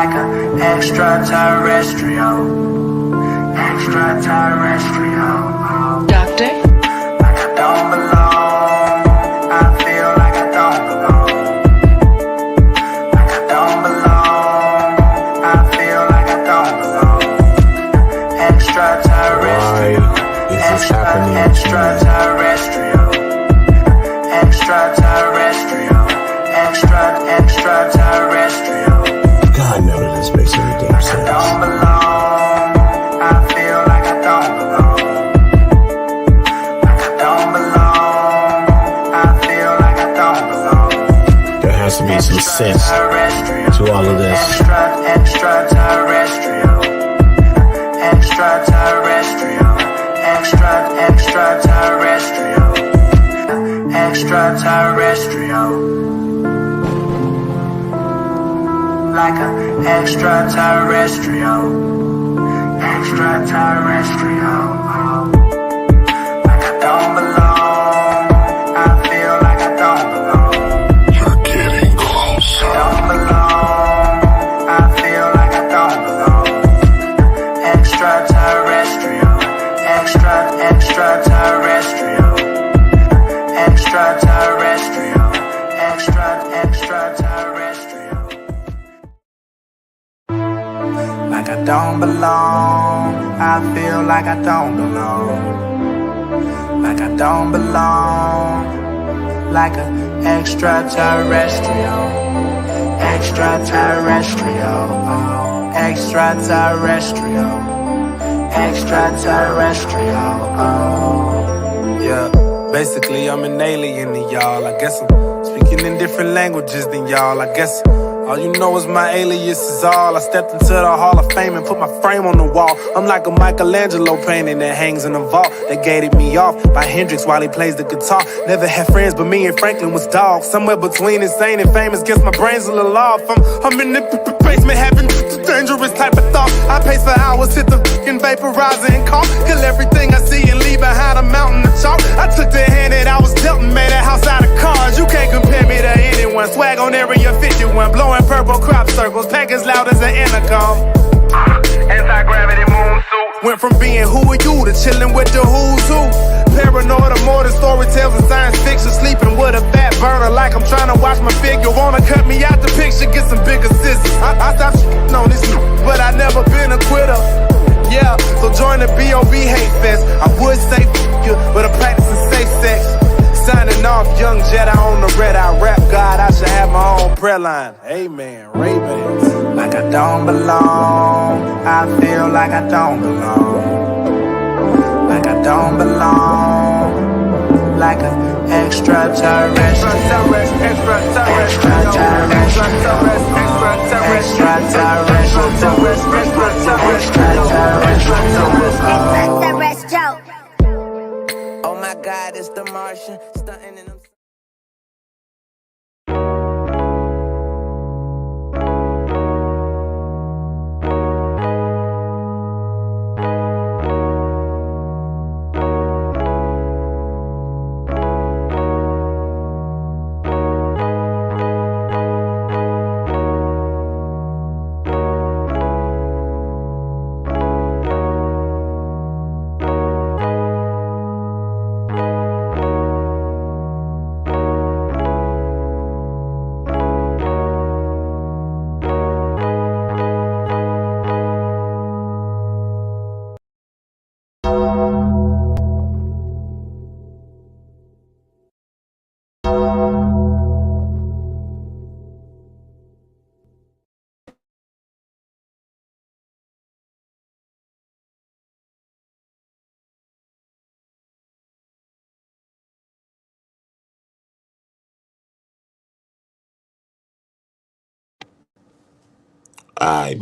like a extraterrestrial. Doctor? Like I don't belong. I feel like I don't belong. Like I don't belong. I feel like I don't belong. Extraterrestrial. Why is this happening to me? Extraterrestrial. Extraterrestrial. Extraterrestrial. God, none of this makes any damn I sense. don't belong. I feel like I don't belong. Like I don't belong. I feel like I don't belong. There has to be some sense to all of this. Extraterrestrial. Extraterrestrial. Extraterrestrial. Extraterrestrial. Like a extraterrestrial. Extraterrestrial. Like I don't belong. I feel like I don't belong. You're getting closer. Don't belong. I feel like I don't belong. Extraterrestrial. Extraterrestrial. Extraterrestrial. Extraterrestrial. Like I don't belong. I feel like I don't belong. Like I don't belong. Like a extraterrestrial. Extraterrestrial. Extraterrestrial. Extraterrestrial. Yeah, basically I'm an alien to y'all. I guess I'm speaking in different languages than y'all. I guess all you know is my alias is all. I stepped into the Hall of Fame and put my frame on the wall. I'm like a Michelangelo painting that hangs in a vault. They gated me off by Hendrix while he plays the guitar. Never had friends, but me and Franklin was dogs. Somewhere between insane and famous, guess my brain's a little off. I'm in the basement having dangerous type of thoughts. I pace for hours, hit the fucking vaporizer and cough. Kill everything I see and leave behind a mountain of chalk. I took the hand that I was dealt and made a house out of cards. You can't compare me to anyone. Swag on Area 51, blowing purple crop circles, pack as loud as an intercom. Anti-gravity moon suit. Went from being who are you to chilling with the who's who. Paranoid, more than story tales and science fiction. Sleeping with a fat burner like I'm trying to watch my figure. Wanna cut me out the picture, get some bigger scissors. I stopped on this, but I never been a quitter. Yeah, so join the B.O.B. hate fest. I would say you, but I'm practicing safe sex. Signing off, young Jedi on the red eye rap God. I should have my own prayer line. Amen, Ray-Bans. Like I don't belong. I feel like I don't belong. Like I don't belong. Like an extraterrestrial. Extraterrestrial. Oh my God, it's the Martian stunting in them. I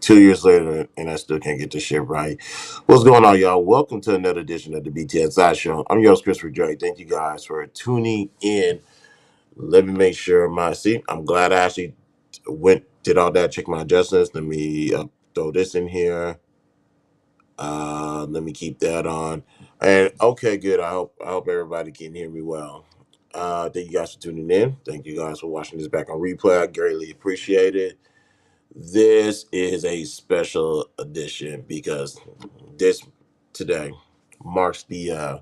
2 years later, and I still can't get this shit right. What's going on, y'all? Welcome to another edition of the BTSI Show. I'm your host, Christopher Dre. Thank you guys for tuning in. Let me make sure I'm glad I actually did all that, check my adjustments. Let me throw this in here. Let me keep that on. And okay, good. I hope everybody can hear me well. Thank you guys for tuning in. Thank you guys for watching this back on replay. I greatly appreciate it. This is a special edition because this today marks the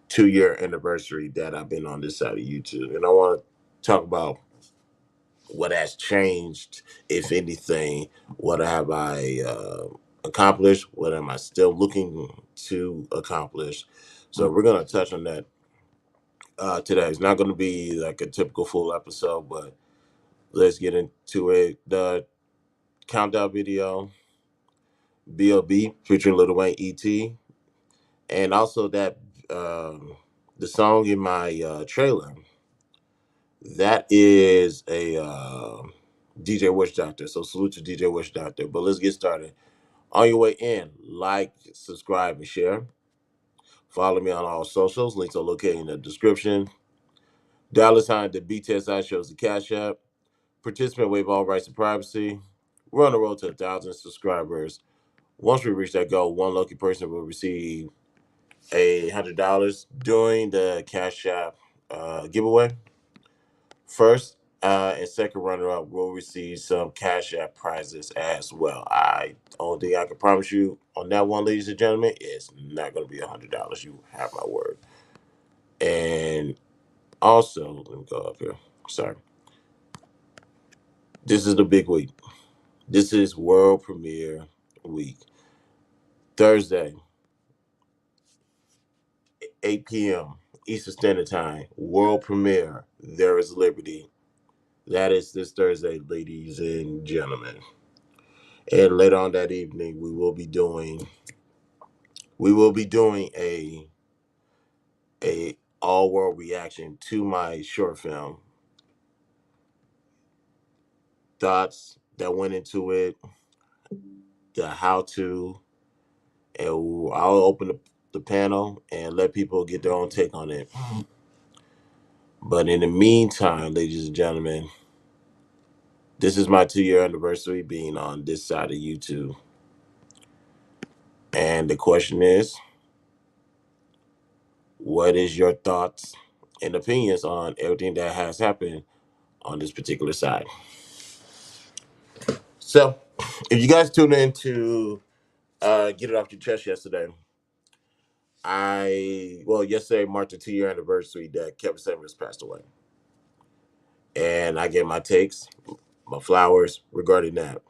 2 year anniversary that I've been on this side of YouTube. And I want to talk about what has changed, if anything. What have I accomplished? What am I still looking to accomplish? So we're going to touch on that today. It's not going to be like a typical full episode, but let's get into it. The countdown video, B.O.B. featuring Lil Wayne, E.T., and also that the song in my trailer. That is a DJ Witch Doctor. So salute to DJ Witch Doctor. But let's get started. On your way in, like, subscribe, and share. Follow me on all socials. Links are located in the description. $, the BTSI shows the Cash App. Participant waive all rights and privacy. We're on the road to 1,000 subscribers. Once we reach that goal, one lucky person will receive $100 during the Cash App giveaway. First and second runner-up will receive some Cash App prizes as well. Only thing I can promise you on that one, ladies and gentlemen, is not going to be $100. You have my word. And also, let me go up here. Sorry. This is the big week. This is world premiere week. Thursday, 8 p.m. Eastern Standard Time. World premiere. There is Liberty. That is this Thursday, ladies and gentlemen. And later on that evening, we will be doing a all world reaction to my short film. Thoughts that went into it, the how to, and I'll open the panel and let people get their own take on it. But in the meantime, ladies and gentlemen, this is my 2 year anniversary being on this side of YouTube. And the question is, what is your thoughts and opinions on everything that has happened on this particular side? So, if you guys tuned in to Get It Off Your Chest yesterday, yesterday marked the 2 year anniversary that Kevin Samuels passed away. And I gave my takes, my flowers regarding that.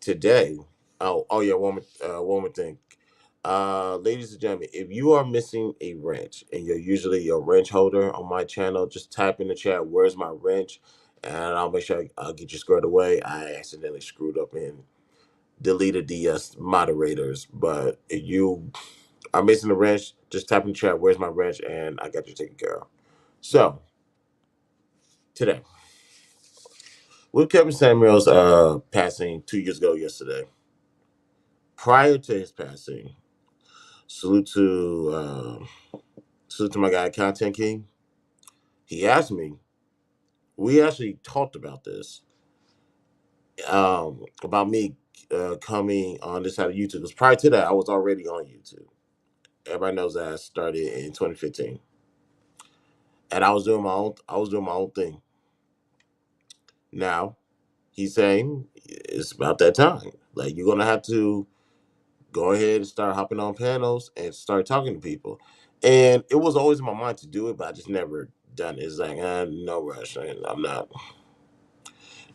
Today, one more thing. Ladies and gentlemen, if you are missing a wrench and you're usually a wrench holder on my channel, just type in the chat, "Where's my wrench?" And I'll make sure I'll get you squared away. I accidentally screwed up and deleted the moderators. But if you are missing a wrench, just type in the chat, "Where's my wrench?" And I got you taken care of. So, today, with Kevin Samuels passing 2 years ago yesterday, prior to his passing, salute to my guy, Content King. He asked me, we actually talked about this, about me coming on this side of YouTube. Because prior to that, I was already on YouTube. Everybody knows that I started in 2015. And I was doing my own thing. Now, he's saying it's about that time. Like, you're gonna have to go ahead and start hopping on panels and start talking to people. And it was always in my mind to do it, but I just never done it. It's like, no rush. I'm not.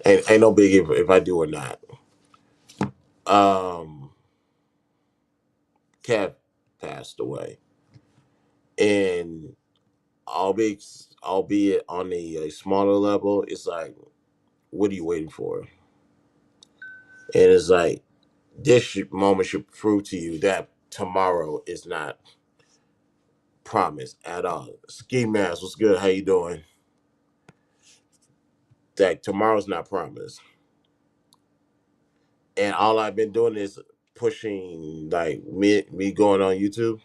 Ain't no big if I do or not. Kev passed away, and albeit on a smaller level, it's like, what are you waiting for? And it's like, moment should prove to you that tomorrow is not promised at all. Ski Mask, what's good? How you doing? That tomorrow's not promised. And all I've been doing is pushing, like, me going on YouTube,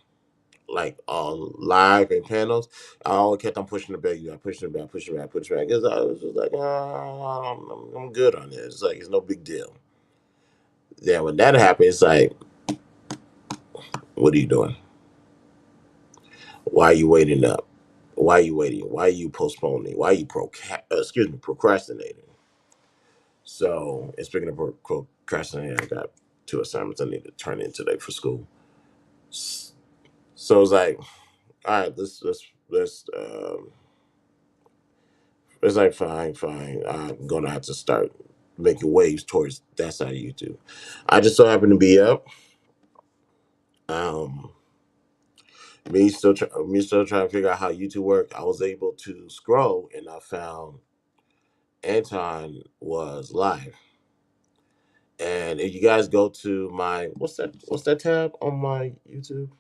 like live and panels. I always kept on pushing the back, pushing it back, because I was just like, I'm good on this. It's like, it's no big deal. Then when that happened, it's like, what are you doing? Why are you waiting up? Why are you waiting? Why are you postponing? Why are you procrastinating? So, and speaking of procrastinating, I got two assignments I need to turn in today for school. So it's like, all right, let's it's like fine. I'm gonna have to start making waves towards that side of YouTube. I just so happen to be up. Um, me still trying to figure out how YouTube work. I was able to scroll and I found Anton was live. And if you guys go to my what's that tab on my YouTube?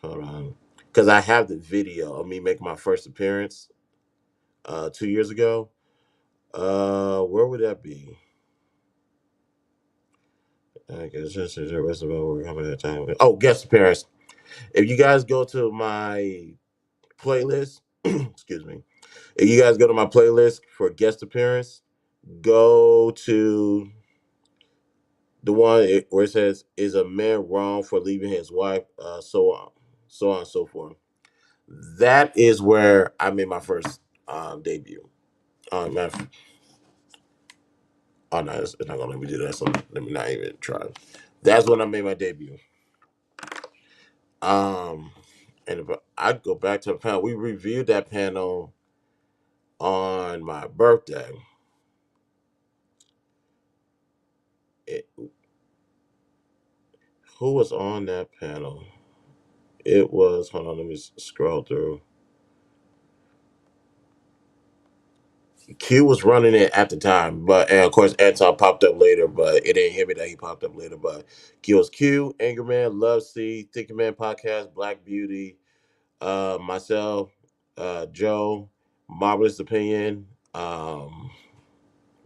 Hold on, because I have the video of me making my first appearance 2 years ago. Where would that be? I guess just the rest of it. We're having that time. Oh, guest appearance. If you guys go to my playlist, excuse me. If you guys go to my playlist for guest appearance, go to the one where it says, "Is a man wrong for leaving his wife?" So on and so forth. That is where I made my first debut. Matter of- oh no, it's not gonna let me do that. So let me not even try. That's when I made my debut. Um, and if I go back to the panel, we reviewed that panel on my birthday. It, who was on that panel? It was, hold on, let me scroll through. Q was running it at the time, but and of course Anton popped up later, but it didn't hit me that he popped up later. But Q was Q, Angerman, Love C, Thinking Man Podcast, Black Beauty, myself, Joe, Marvelous Opinion,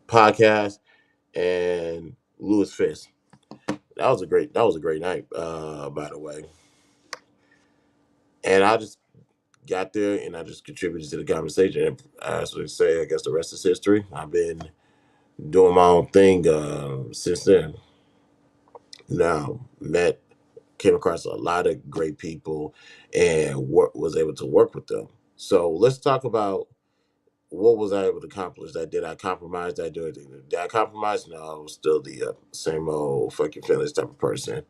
Podcast, and Louis Fisk. That was a great night, by the way. And I just got there and I just contributed to the conversation. And as we say, I guess the rest is history. I've been doing my own thing since then. Now, came across a lot of great people and was able to work with them. So let's talk about what was I able to accomplish. Did I compromise? Did I do anything? Did I compromise? No, I was still the same old fucking feelings type of person.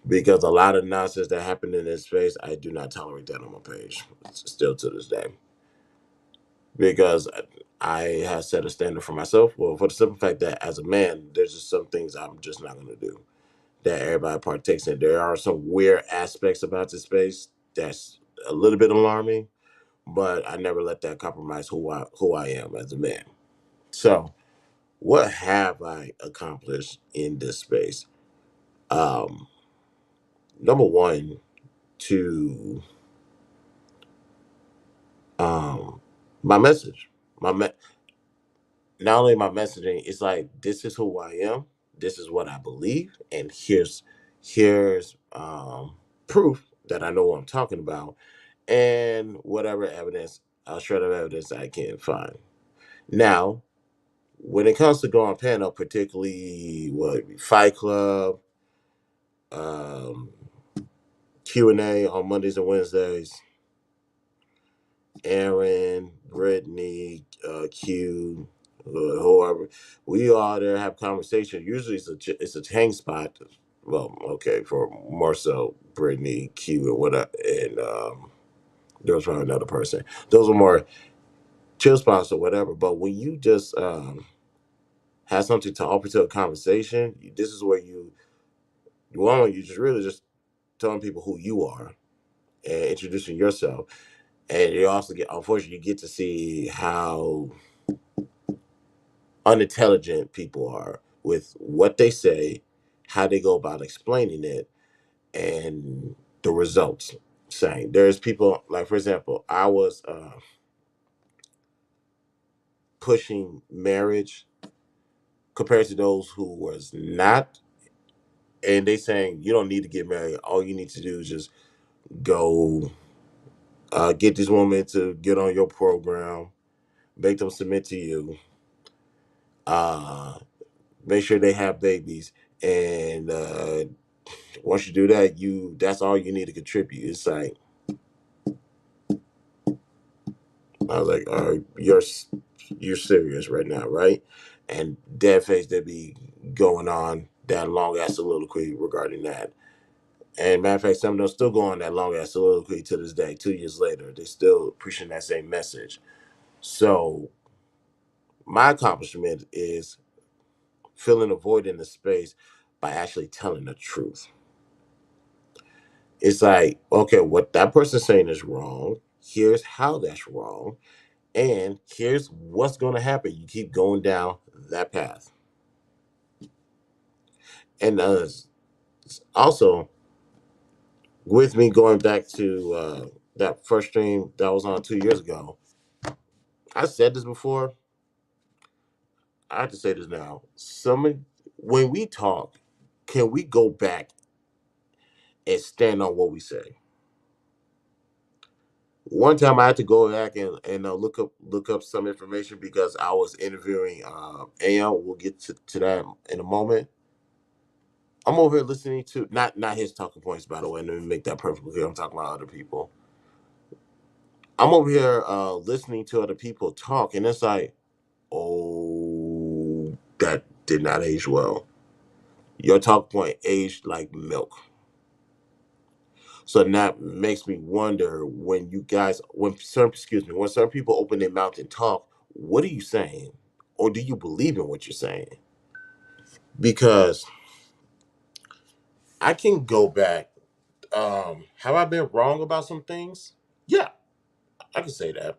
Because a lot of nonsense that happened in this space, I do not tolerate that on my page. Still to this day. Because I have set a standard for myself. Well, for the simple fact that as a man, there's just some things I'm just not going to do that everybody partakes in. There are some weird aspects about this space that's a little bit alarming, but I never let that compromise who I am as a man. So, what have I accomplished in this space? Um, Number one, to um, my message, my me- not only my messaging, it's like this is who I am, this is what I believe, and here's proof that I know what I'm talking about, and whatever evidence, shred of evidence I can find. Now, when it comes to going panel, particularly what Fight Club, um, Q&A on Mondays and Wednesdays, Aaron, Brittany, Q, whoever, we all there have conversation. Usually it's a hang spot. Well, okay, for more so Brittany, Q, or whatever, and there was probably another person. Those are more chill spots or whatever. But when you just have something to offer to a conversation, this is where you just really just telling people who you are and introducing yourself. And you also unfortunately, you get to see how unintelligent people are with what they say, how they go about explaining it, and the results. Saying there's people like, for example, I was pushing marriage compared to those who was not, and they saying you don't need to get married. All you need to do is just go get this woman to get on your program, make them submit to you, uh, make sure they have babies, and once you do that, that's all you need to contribute. It's like, I was like, all right, you're serious right now, right? And dead face they be going on that long ass soliloquy regarding that. And matter of fact, some of them still go on that long ass soliloquy to this day. 2 years later, they still preaching that same message. So my accomplishment is filling a void in the space by actually telling the truth. It's like, okay, what that person's saying is wrong. Here's how that's wrong. And here's what's going to happen. You keep going down that path. And also, with me going back to that first stream that was on 2 years ago, I said this before. I have to say this now. When we talk, can we go back and stand on what we say? One time I had to go back and look up some information because I was interviewing AM. We'll get to that in a moment. I'm over here listening to not his talking points, by the way. Let me make that perfectly clear. I'm talking about other people. I'm over here listening to other people talk, and it's like, oh, that did not age well. Your talk point aged like milk. So that makes me wonder when you guys, when certain people open their mouth and talk, what are you saying? Or do you believe in what you're saying? Because I can go back. Have I been wrong about some things? Yeah, I can say that.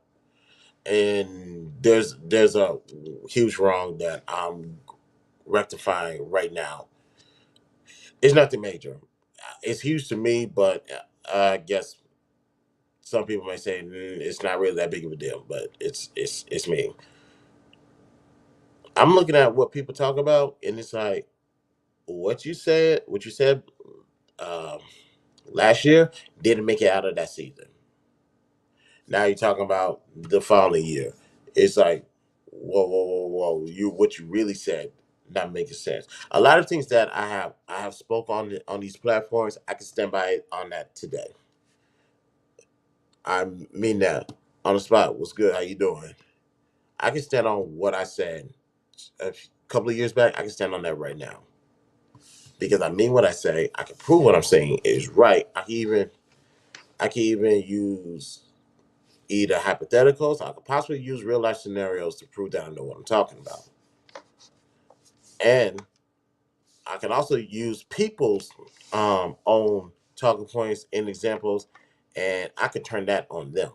And there's a huge wrong that I'm rectifying right now. It's nothing major. It's huge to me, but I guess some people may say it's not really that big of a deal. But it's me. I'm looking at what people talk about, and it's like what you said um, last year didn't make it out of that season. Now you're talking about the following year. It's like, whoa, whoa, whoa, whoa. What you really said not making sense. A lot of things that I have spoke on these platforms. I can stand by it on that today. I mean that on the spot. What's good? How you doing? I can stand on what I said a couple of years back. I can stand on that right now because I mean what I say. I can prove what I'm saying is right. I can even use either hypotheticals. I could possibly use real life scenarios to prove that I know what I'm talking about. And I can also use people's own talking points and examples, and I can turn that on them.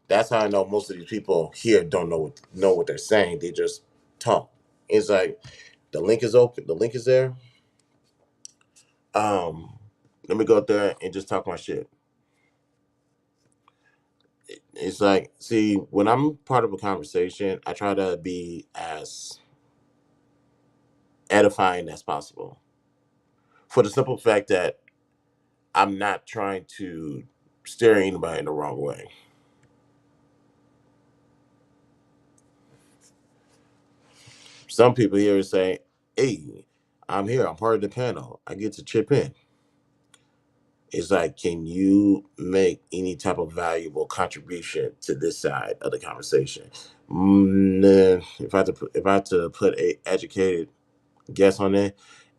That's how I know most of these people here don't know what they're saying. They just talk. It's like the link is open. The link is there. Um, Let me go out there and just talk my shit. It's like, see, when I'm part of a conversation, I try to be as edifying as possible. For the simple fact that I'm not trying to steer anybody in the wrong way. Some people here say, hey, I'm here, I'm part of the panel. I get to chip in. It's like, can you make any type of valuable contribution to this side of the conversation? Nah, if I had to put a educated guess on it,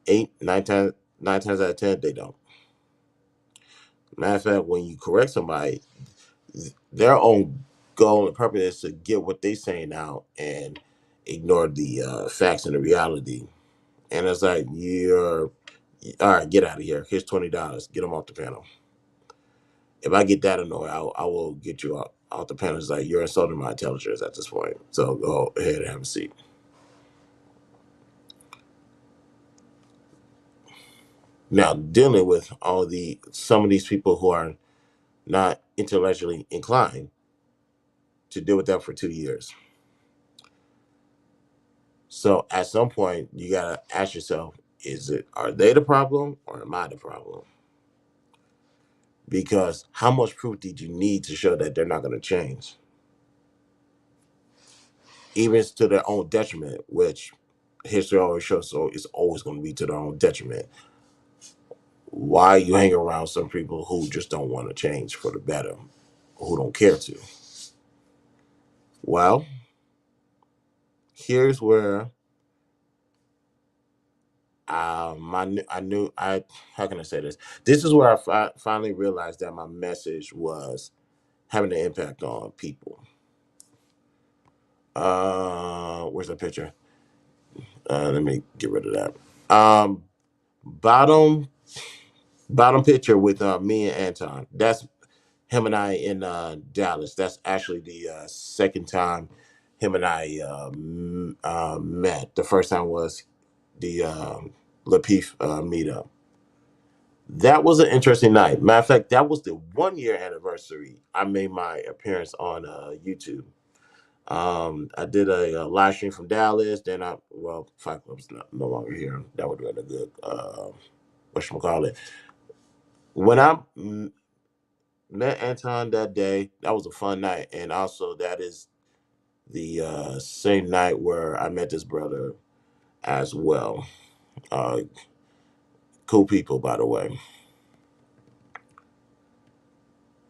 eight, nine times out of 10, they don't. Matter of fact, when you correct somebody, their own goal and purpose is to get what they saying out and ignore the facts and the reality. And it's like, you're all right. Get out of here. Here's $20. Get them off the panel. If I get that annoyed, I will get you out the panel. It's like you're insulting my intelligence at this point. So go ahead and have a seat. Now, dealing with some of these people who are not intellectually inclined to deal with that for 2 years. So at some point, you gotta ask yourself: are they the problem or am I the problem? Because how much proof did you need to show that they're not going to change, even to their own detriment? Which history always shows, so it's always going to be to their own detriment. Why you hang around some people who just don't want to change for the better, who don't care to. Well, here's where I knew I how can I say this? This is where I finally realized that my message was having an impact on people. Where's the picture? Let me get rid of that. Bottom bottom picture with me and Anton. That's him and I in Dallas. That's actually the second time him and I met. The first time was the Lapeef meetup. That was an interesting night. Matter of fact, that was the 1 year anniversary I made my appearance on YouTube. I did a live stream from Dallas. Then Fight Club's no longer here. That would have been a good whatchamacallit. When I met Anton that day, that was a fun night, and also that is the same night where I met this brother as well. Uh, cool people, by the way.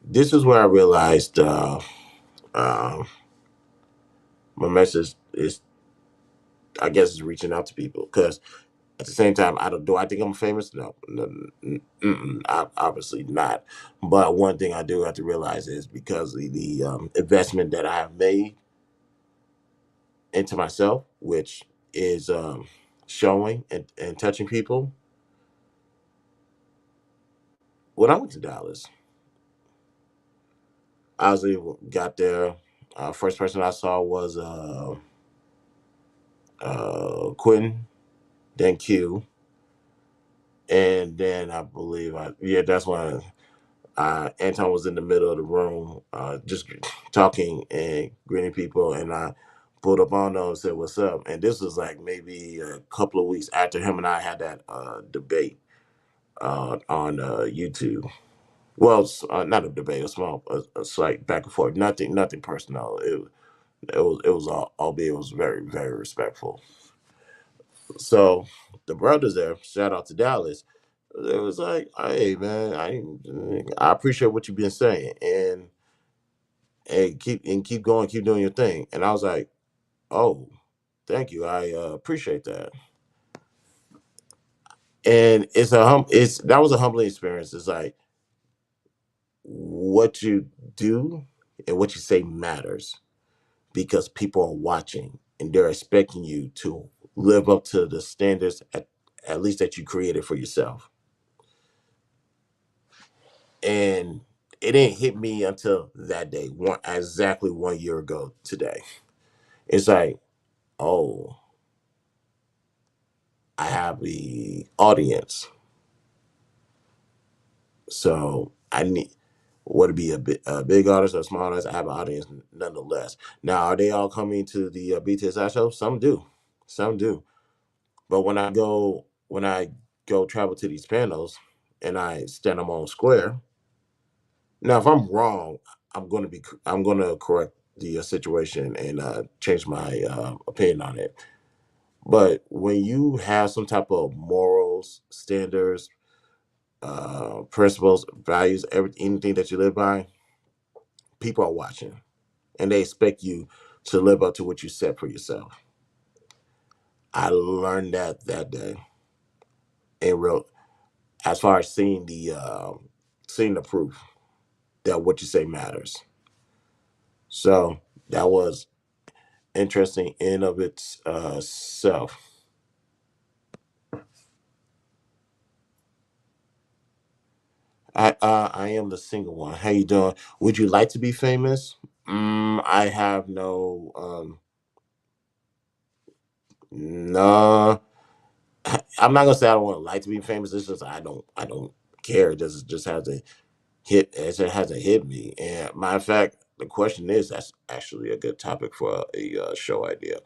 This is where I realized uh, my message is, I guess, is reaching out to people because at the same time, I don't. Do I think I'm famous? No, obviously not. But one thing I do have to realize is because of the investment that I have made into myself, which is showing and touching people. When I went to Dallas, I was got there. First person I saw was Quentin, then Q, and then I believe that's when Anton was in the middle of the room, just talking and greeting people, and I pulled up on them and said, "What's up?" And this was like maybe a couple of weeks after him and I had that debate on YouTube. Well, not a debate, a small, a slight back and forth. Nothing personal. It was all, albeit it was very, very respectful. So the brothers there, shout out to Dallas. It was like, hey man, I appreciate what you've been saying, and keep going, keep doing your thing. And I was like, oh, thank you, I appreciate that. And it's that was a humbling experience. It's like what you do and what you say matters because people are watching and they're expecting you to live up to the standards at least that you created for yourself. And it didn't hit me until that day, exactly 1 year ago today. It's like, oh, I have the audience, so I need would it be a big artist or a small artist? I have an audience nonetheless. Now, are they all coming to the BTSI show? Some do. But when I go travel to these panels and I stand them on square, now if I'm wrong, I'm going to correct the situation and change my opinion on it. But when you have some type of morals, standards, principles, values, anything that you live by, people are watching and they expect you to live up to what you set for yourself. I learned that day in real, as far as seeing the proof that what you say matters. So that was interesting in of its self. I am the single one. How you doing? Would you like to be famous? I have no. I'm not gonna say I don't want to like to be famous. It's just I don't care. It just hasn't hit me. And matter of fact, the question is that's actually a good topic for a show idea.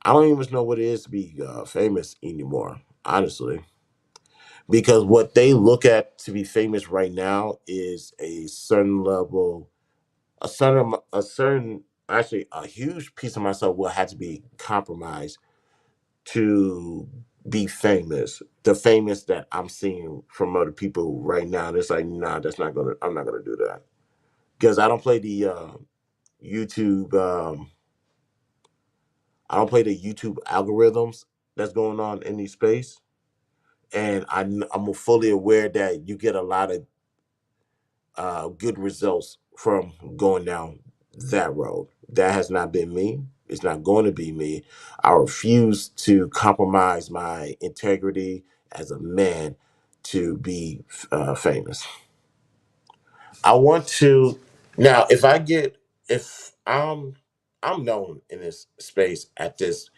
I don't even know what it is to be famous anymore, honestly, because what they look at to be famous right now is a certain level, a certain actually a huge piece of myself will have to be compromised to be famous. The famous that I'm seeing from other people right now, and it's like, nah, I'm not gonna do that. because I don't play the YouTube. I don't play the YouTube algorithms that's going on in the space, and I'm fully aware that you get a lot of good results from going down that road. That has not been me. It's not going to be me. I refuse to compromise my integrity as a man to be famous. I want to now. If I'm known in this space at this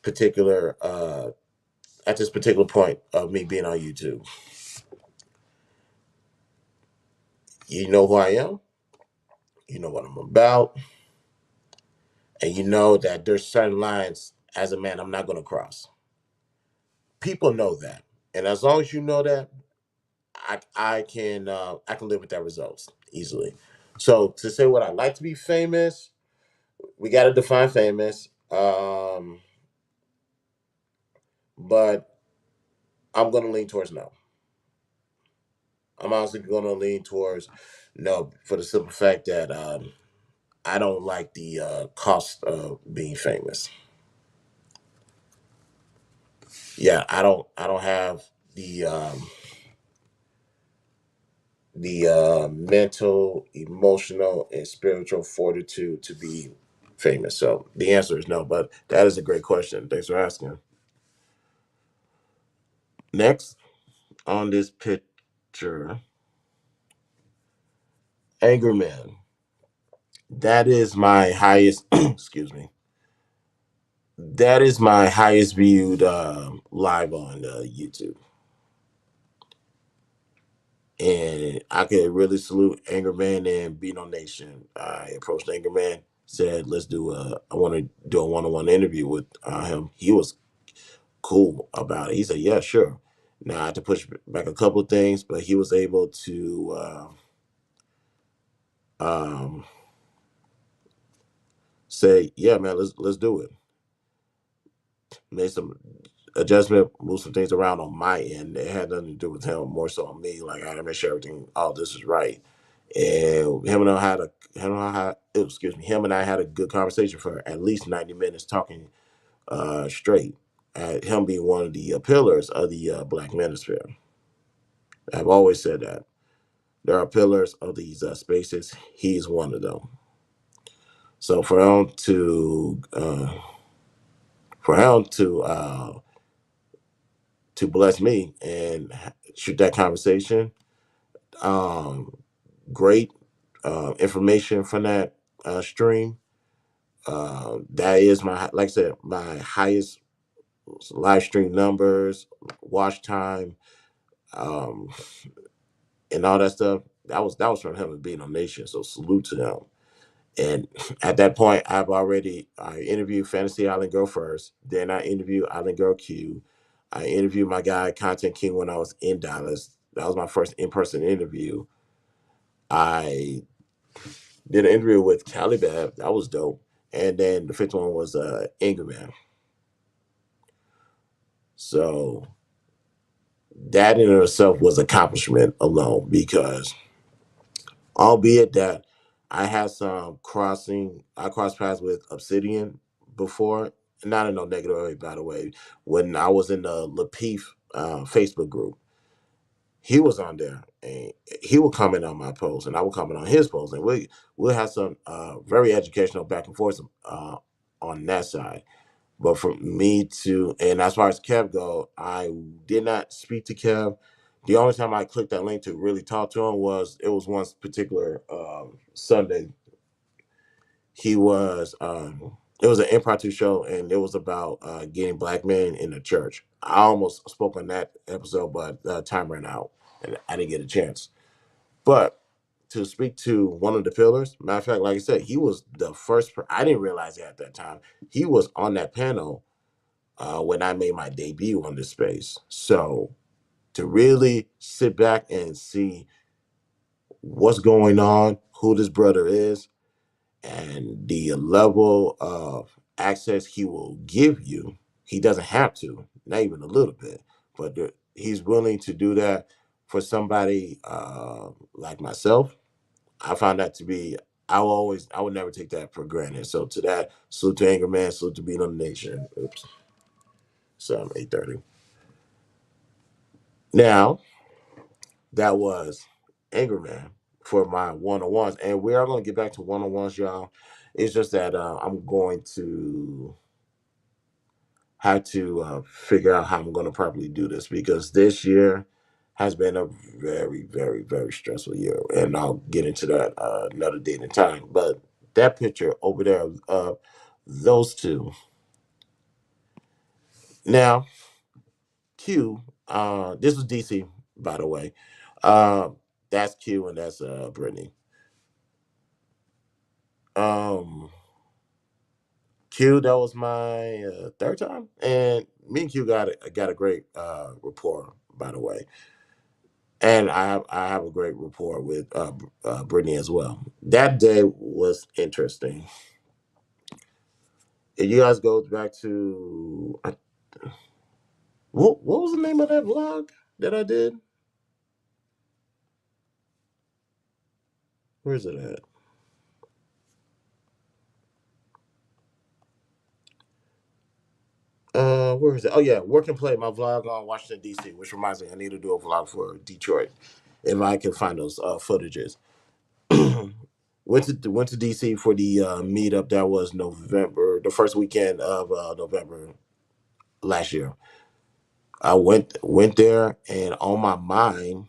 particular point of me being on YouTube, you know who I am. You know what I'm about, and you know that there's certain lines as a man I'm not going to cross. People know that, and as long as you know that, I can live with that results easily. So to say what I like to be famous, we got to define famous. But I'm going to lean towards no. I'm honestly going to lean towards no for the simple fact that I don't like the cost of being famous. Yeah, I don't have the mental, emotional, and spiritual fortitude to be famous. So the answer is no. But that is a great question. Thanks for asking. Next on this picture, Anger Man. That is my highest. Excuse me. That is my highest viewed live on YouTube, and I could really salute Angerman and Beano Nation. I approached Angerman, said, "Let's do I want to do a one-on-one interview with him." He was cool about it. He said, "Yeah, sure." Now I had to push back a couple of things, but he was able to um, say, "Yeah, man, let's do it." Made some adjustment, move some things around on my end. It had nothing to do with him, more so on me. Like I had to make sure everything, all this is right. And him and I had a good conversation for at least 90 minutes talking straight. Him being one of the pillars of the Black Manosphere. I've always said that there are pillars of these spaces. He's one of them. So for him to bless me and shoot that conversation, um, great information from that stream. That is my, like I said, my highest live stream numbers, watch time, um, and all that stuff. That was from him and being on Nation. So salute to him. And at that point, I interviewed Fantasy Island Girl first. Then I interviewed Island Girl Q. I interviewed my guy Content King when I was in Dallas. That was my first in person interview. I did an interview with Calibab. That was dope. And then the fifth one was Ingerman. So that in itself was accomplishment alone because, albeit that I crossed paths with Obsidian before, not in no negative way, by the way. When I was in the Lapeef Facebook group, he was on there and he would comment on my post and I would comment on his post, and we'll have some very educational back and forth on that side. But for me to, and as far as Kev go, I did not speak to Kev. The only time I clicked that link to really talk to him it was one particular Sunday. It was an impromptu show and it was about getting black men in the church. I almost spoke on that episode, but time ran out and I didn't get a chance. But to speak to one of the pillars, matter of fact, like I said, he was the first. I didn't realize it at that time. He was on that panel when I made my debut on this space. So to really sit back and see what's going on, who this brother is, and the level of access he will give you, he doesn't have to, not even a little bit, but he's willing to do that for somebody like myself. I found that to be. I would never take that for granted. So to that, salute to Anger Man, salute to Being on the Nation. Oops, 8:30. Now that was Anger Man for my one on ones, and we are going to get back to one on ones, y'all. It's just that I'm going to have to figure out how I'm going to properly do this because this year has been a very, very, very stressful year, and I'll get into that another date and time. But that picture over there, those two. Now, Q, this was DC, by the way. Uh, that's Q, and that's Brittany. Um, Q, that was my third time, and me and Q got a great rapport, by the way. And I have a great rapport with Brittany as well. That day was interesting. If you guys go back to what was the name of that vlog that I did? Where is it at? Where is it? Oh yeah, Work and Play, my vlog on Washington D.C., which reminds me I need to do a vlog for Detroit if I can find those footages. Went to DC for the meetup that was November, the first weekend of November last year. I went there, and on my mind,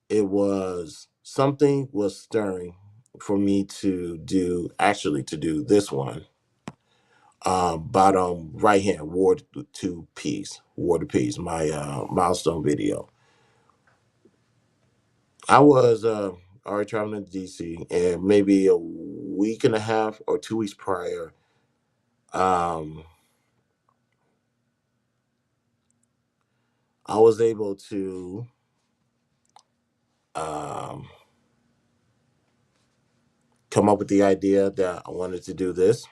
it was something was stirring for me to do. Actually, to do this one, bottom right hand, War to Peace, my milestone video. I was already traveling to DC, and maybe a week and a half or 2 weeks prior, um, I was able to um, come up with the idea that I wanted to do this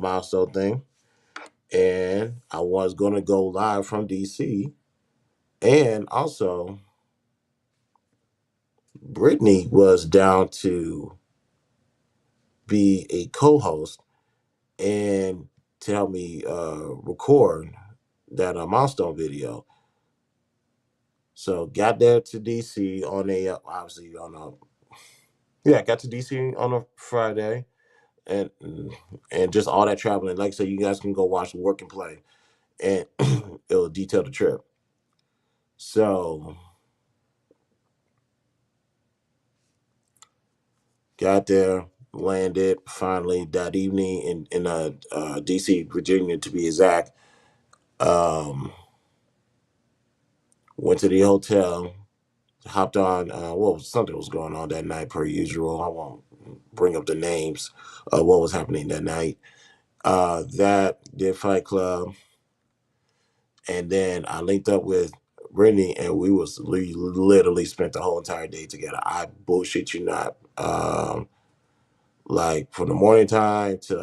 milestone thing, and I was going to go live from DC, and also Brittany was down to be a co-host and to help me record that milestone video. So got there to DC on a obviously on a yeah, got to DC on a Friday, and and just all that traveling. Like I said, you guys can go watch Work and Play, and it'll detail the trip. So got there, landed finally that evening in DC, Virginia to be exact. Um, Went to the hotel, hopped on. Well, something was going on that night per usual. I won't bring up the names of what was happening that night. That did Fight Club, and then I linked up with Brittany, and we literally spent the whole entire day together. I bullshit you not. Like from the morning time to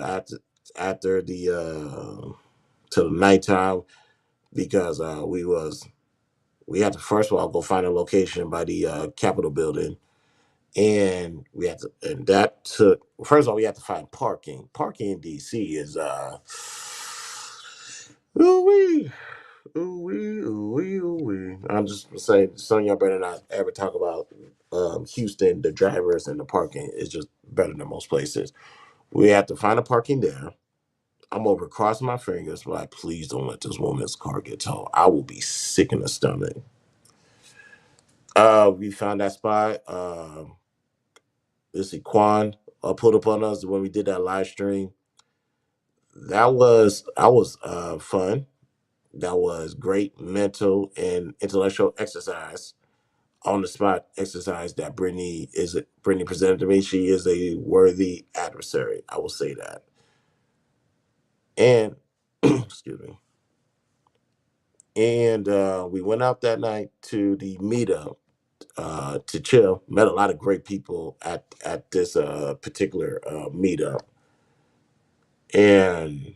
after the till the nighttime because we had to first of all go find a location by the Capitol building, and we had to and that took first of all we had to find parking. Parking in DC is ooh wee. Ooh wee, ooh wee, ooh wee. I'm just saying, some of y'all better not ever talk about Houston, the drivers and the parking is just better than most places. We had to find a parking there. I'm over crossing my fingers, like, please don't let this woman's car get towed. I will be sick in the stomach. We found that spot. This Quan pulled up on us when we did that live stream. That was fun. That was great mental and intellectual exercise on the spot exercise that Brittany presented to me. She is a worthy adversary. I will say that. And excuse me. And we went out that night to the meetup to chill. Met a lot of great people at this particular meetup, and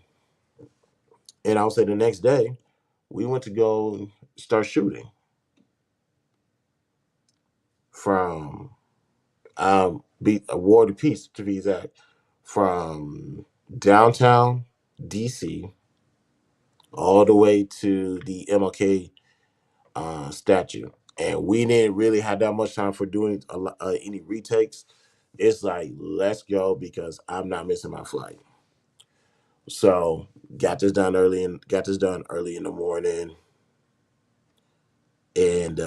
I'll say the next day we went to go start shooting from. Beat a War to Peace to be exact, from downtown DC all the way to the MLK statue. And we didn't really have that much time for doing any retakes. It's like, let's go because I'm not missing my flight. So got this done early in the morning, and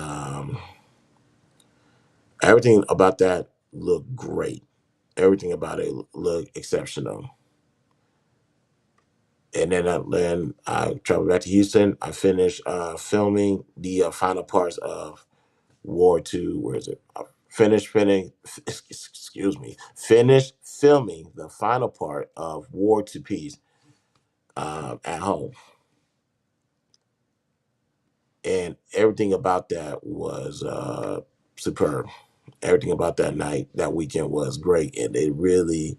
everything about that looked great. Everything about it looked exceptional. And then I traveled back to Houston. I finished filming the final parts of War Two. Where is it? Excuse me. Finished filming the final part of War to Peace at home, and everything about that was superb. Everything about that night, that weekend was great, and it really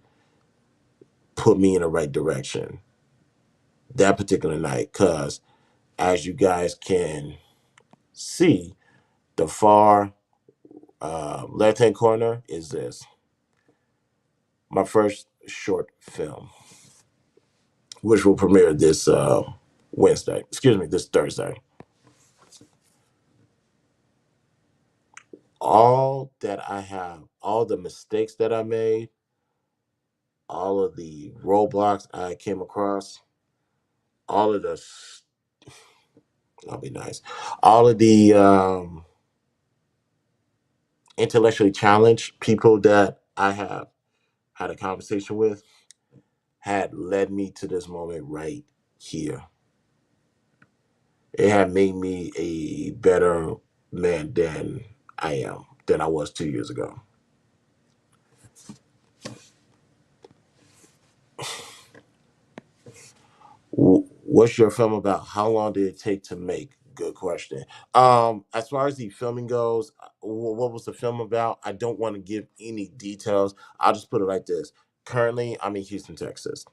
put me in the right direction that particular night. Cause as you guys can see, the far left hand corner is this my first short film, which will premiere this Wednesday. Excuse me, this Thursday. All that I have, all the mistakes that I made, all of the roadblocks I came across, all of the, I'll be nice, all of the intellectually challenged people that I have had a conversation with had led me to this moment right here. It had made me a better man than I was 2 years ago. What's your film about? How long did it take to make? Good question. As far as the filming goes, what was the film about? I don't want to give any details. I'll just put it like this. Currently, I'm in Houston, Texas.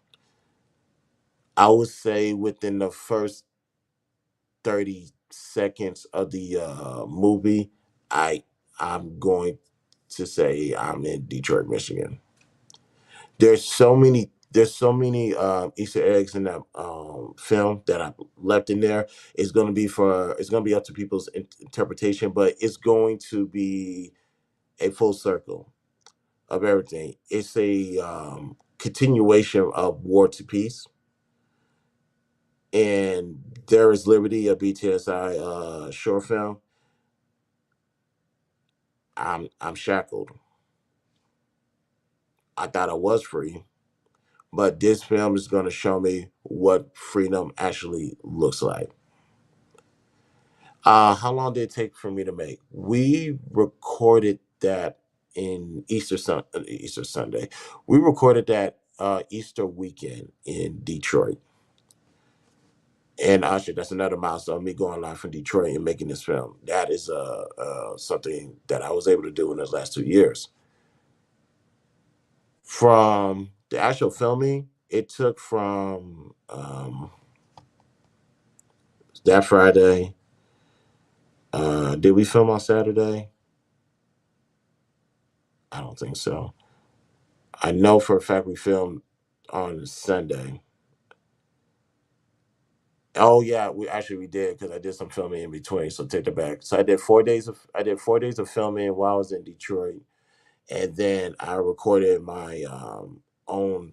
I would say within the first 30 seconds of the movie, I I'm going to say I'm in Detroit, Michigan. There's so many Easter eggs in that film that I left in there. It's gonna be up to people's interpretation, but it's going to be a full circle of everything. It's a continuation of War to Peace, and There Is Liberty, a BTSI short film. I'm shackled. I thought I was free, but this film is going to show me what freedom actually looks like. How long did it take for me to make? We recorded that in Easter Sunday. We recorded that Easter weekend in Detroit. And actually, that's another milestone. Me going live from Detroit and making this film. That is something that I was able to do in those last 2 years. From the actual filming, it took from that Friday. Did we film on Saturday? I don't think so. I know for a fact we filmed on Sunday. Oh yeah, we did because I did some filming in between. So take it back. So I did 4 days of filming while I was in Detroit, and then I recorded my own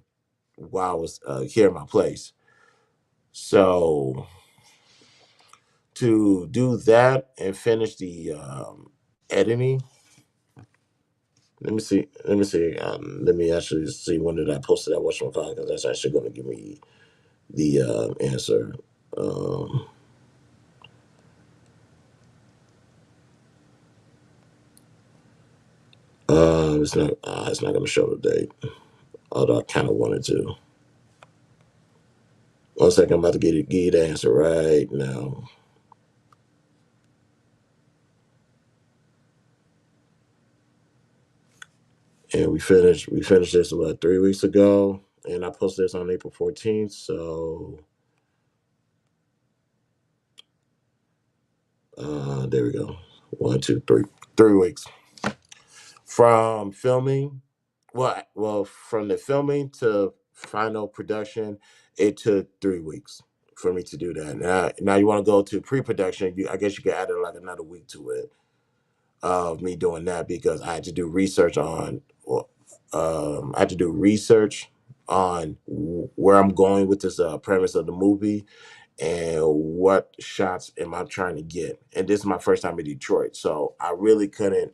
while I was here at my place. So to do that and finish the editing, let me see. Let me see. Let me actually see when did I post that whatchamacallit, because that's actually going to give me the answer. Um, it's not going to show the date, although I kind of wanted to. One second, I'm about to get you the answer right now. And we finished this about 3 weeks ago, and I posted this on April 14th. So there we go. 1, 2, 3 weeks. From filming, from the filming to final production, it took 3 weeks for me to do that. Now you want to go to pre-production? I guess you could add like another week to it of me doing that because I had to do research on, I had to do research on where I'm going with this premise of the movie and what shots am I trying to get. And this is my first time in Detroit, so I really couldn't.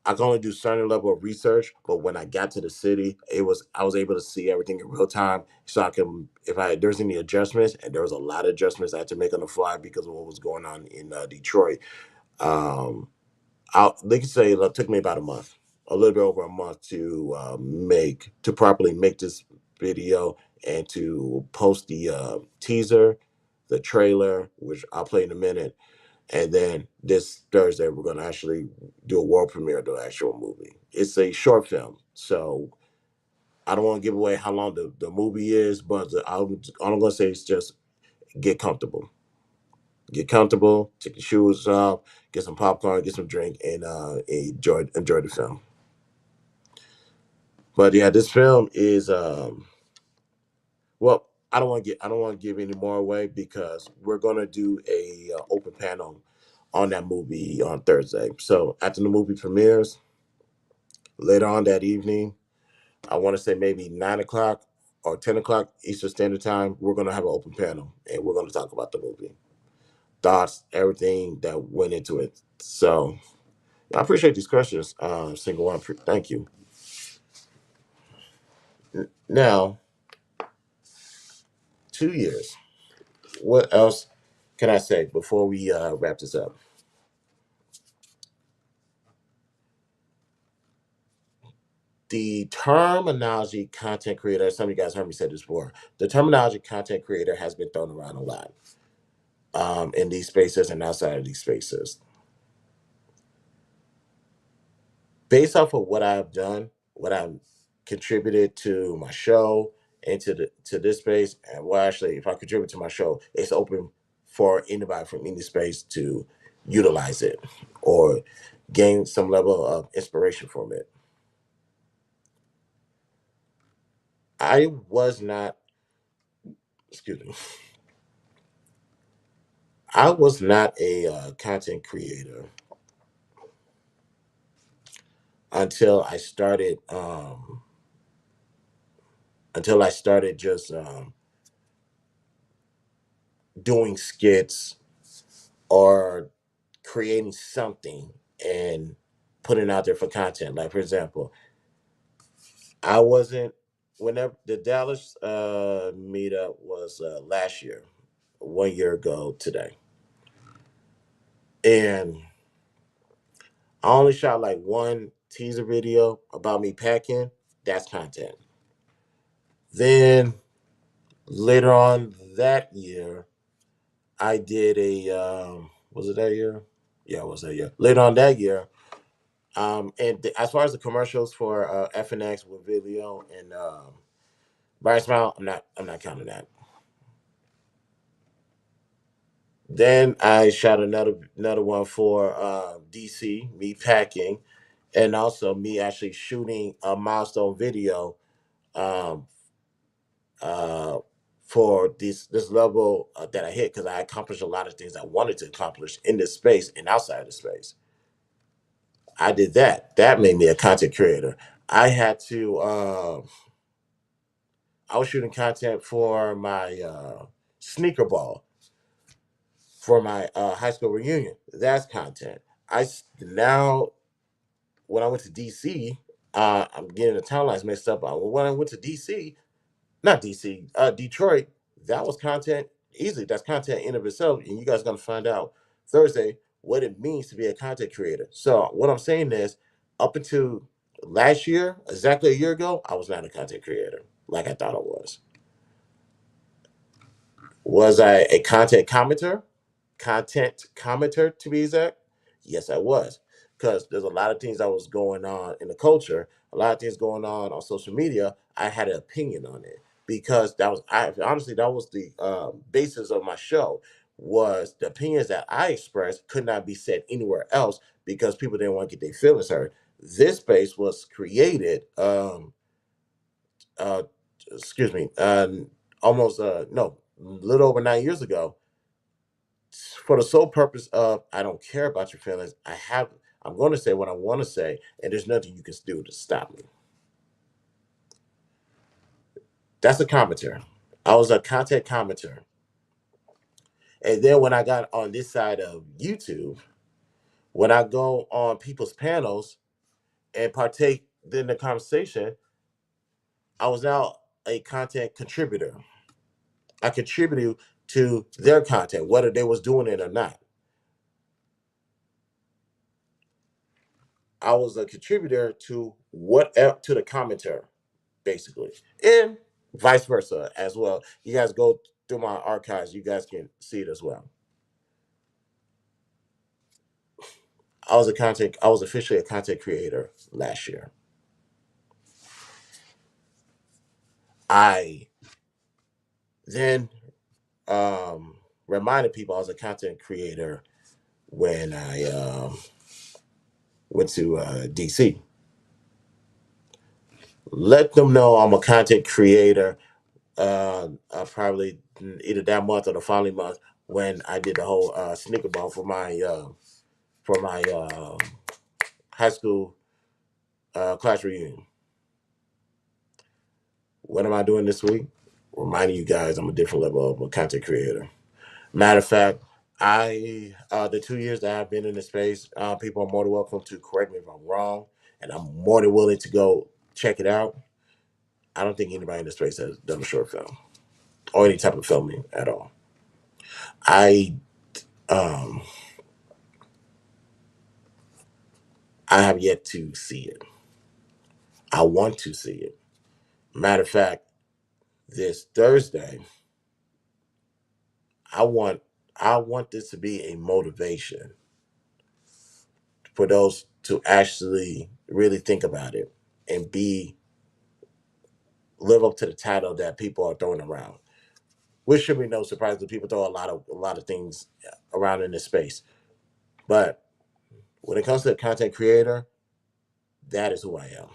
I can only do certain level of research, but when I got to the city, I was able to see everything in real time, so I can if there's any adjustments, and there was a lot of adjustments I had to make on the fly because of what was going on in Detroit. Um, they could say it took me about a month, a little bit over a month to properly make this video and to post the teaser, the trailer, which I'll play in a minute, and then this Thursday we're going to actually do a world premiere of the actual movie. It's a short film, so I don't want to give away how long the movie is, but all I'm going to say is just get comfortable. Get comfortable, take your shoes off, get some popcorn, get some drink, and enjoy the film. But yeah, this film is well, I don't want to give any more away because we're gonna do a open panel on that movie on Thursday. So after the movie premieres later on that evening, I want to say maybe 9 o'clock or 10 o'clock Eastern Standard Time, we're gonna have an open panel and we're gonna talk about the movie, thoughts, everything that went into it. So I appreciate these questions, single one. Thank you. Now, 2 years. What else can I say before we wrap this up? The terminology content creator, some of you guys heard me say this before, the terminology content creator has been thrown around a lot in these spaces and outside of these spaces. Based off of what I've done, what I've contributed to my show and to this space, and well, actually, if I contribute to my show, it's open for anybody from any space to utilize it or gain some level of inspiration from it. I was not, excuse me, I was not a content creator until I started, just doing skits or creating something and putting it out there for content. Like for example, I wasn't whenever the Dallas meetup was last year, 1 year ago today, and I only shot like one teaser video about me packing. That's content. Then later on that year, I did a was it that year? Yeah, it was that year. Later on that year, as far as the commercials for FNX with Video and Bright Smile, I'm not counting that. Then I shot another one for DC, me packing, and also me actually shooting a milestone video um, uh, for this level that I hit because I accomplished a lot of things I wanted to accomplish in this space and outside the space. I did that. That made me a content creator. I had to. I was shooting content for my sneaker ball for my high school reunion. That's content. Now when I went to DC, I'm getting the timelines mixed up. When I went to DC, not DC, Detroit, that was content easily. That's content in of itself, and you guys are gonna find out Thursday what it means to be a content creator. So what I'm saying is, up until last year, exactly a year ago, I was not a content creator like I thought I was. Was I a content commenter to be exact? Yes, I was. Because there's a lot of things that was going on in the culture, a lot of things going on social media. I had an opinion on it because that was the basis of my show was the opinions that I expressed could not be said anywhere else because people didn't want to get their feelings hurt. This space was created, uh, excuse me, almost no, little over 9 years ago, for the sole purpose of I don't care about your feelings. I'm going to say what I want to say, and there's nothing you can do to stop me. That's a commenter. I was a content commenter. And then when I got on this side of YouTube, when I go on people's panels and partake in the conversation, I was now a content contributor. I contributed to their content, whether they was doing it or not. I was a contributor to whatever to the commenter, basically, and vice versa as well. You guys go through my archives, you guys can see it as well. I was officially a content creator last year. I then reminded people I was a content creator when I went to DC. Let them know I'm a content creator. Probably either that month or the following month when I did the whole sneaker ball for my high school class reunion. What am I doing this week? Reminding you guys I'm a different level of a content creator. Matter of fact, I the 2 years that I've been in the space, people are more than welcome to correct me if I'm wrong, and I'm more than willing to go check it out. I don't think anybody in the space has done a short film or any type of filming at all. I um I have yet to see it. I want to see it. Matter of fact, this Thursday, I want I want this to be a motivation for those to actually really think about it and be live up to the title that people are throwing around. Which should be no surprise that people throw a lot of things around in this space. But when it comes to the content creator, that is who I am.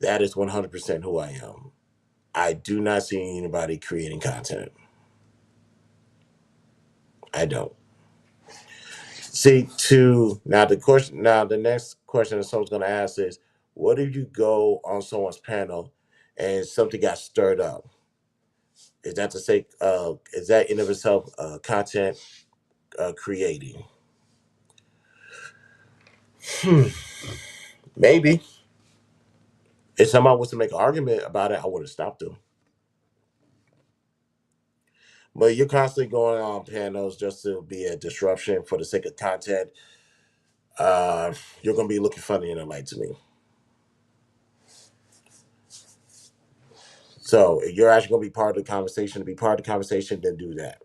That is 100% who I am. I do not see anybody creating content. I don't. See, to now the question now the next question that someone's gonna ask is what if you go on someone's panel and something got stirred up? Is that to say is that in of itself content creating? Hmm, maybe. If somebody was to make an argument about it, I would have stopped them. But you're constantly going on panels just to be a disruption for the sake of content. Uh, you're gonna be looking funny in the light to me. So if you're actually gonna be part of the conversation, to be part of the conversation, then do that.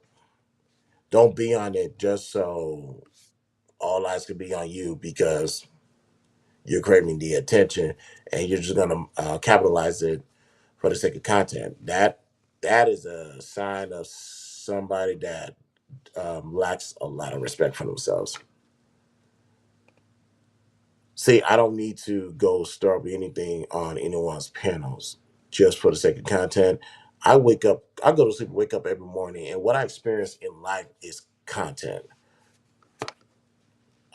Don't be on it just so all eyes can be on you because you're craving the attention and you're just gonna capitalize it for the sake of content. That is a sign of somebody that lacks a lot of respect for themselves. See, I don't need to go stir up anything on anyone's panels just for the sake of content. I go to sleep, wake up every morning, and what I experience in life is content.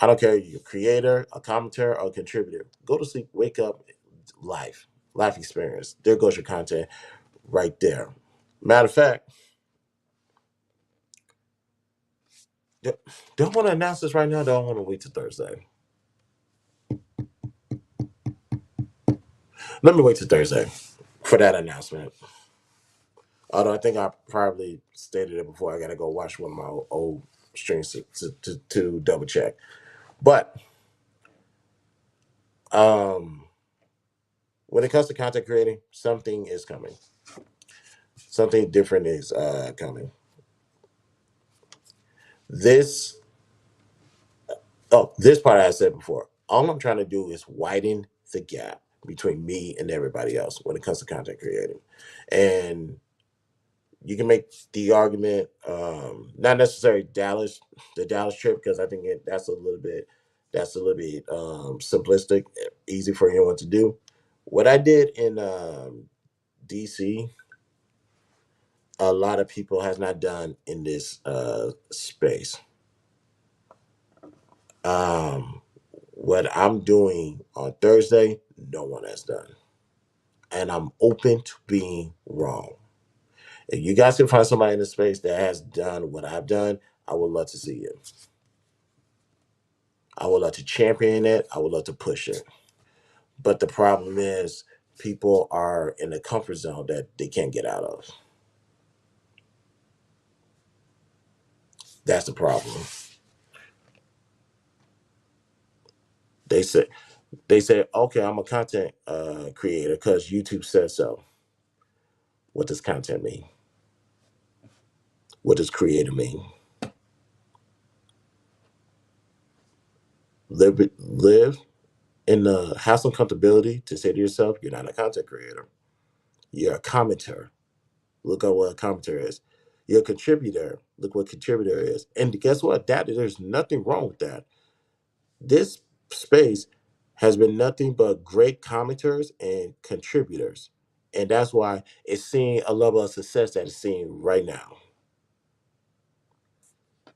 I don't care if you're a creator, a commentator, or a contributor. Go to sleep, wake up, life experience. There goes your content right there. Matter of fact, do don't want to announce this right now. Don't want to wait till Thursday. Let me wait till Thursday for that announcement. Although I think I probably stated it before, I got to go watch one of my old streams to double check. But um, when it comes to content creating, something is coming. Something different is coming. This this part I said before. All I'm trying to do is widen the gap between me and everybody else when it comes to content creating, and you can make the argument, not necessarily the Dallas trip, because I think that's a little bit. That's a little bit simplistic, easy for anyone to do. What I did in DC, a lot of people has not done in this space. Um, what I'm doing on Thursday, no one has done, and I'm open to being wrong. If you guys can find somebody in the space that has done what I've done, I would love to see it. I would love to champion it. I would love to push it. But the problem is, people are in a comfort zone that they can't get out of. That's the problem. They say okay, I'm a content creator because YouTube says so. What does content mean? What does creator mean? Live in the have some comfortability to say to yourself, you're not a content creator. You're a commenter. Look at what a commenter is. You're a contributor. Look what contributor is. And guess what? That there's nothing wrong with that. This space has been nothing but great commenters and contributors. And that's why it's seeing a level of success that it's seeing right now.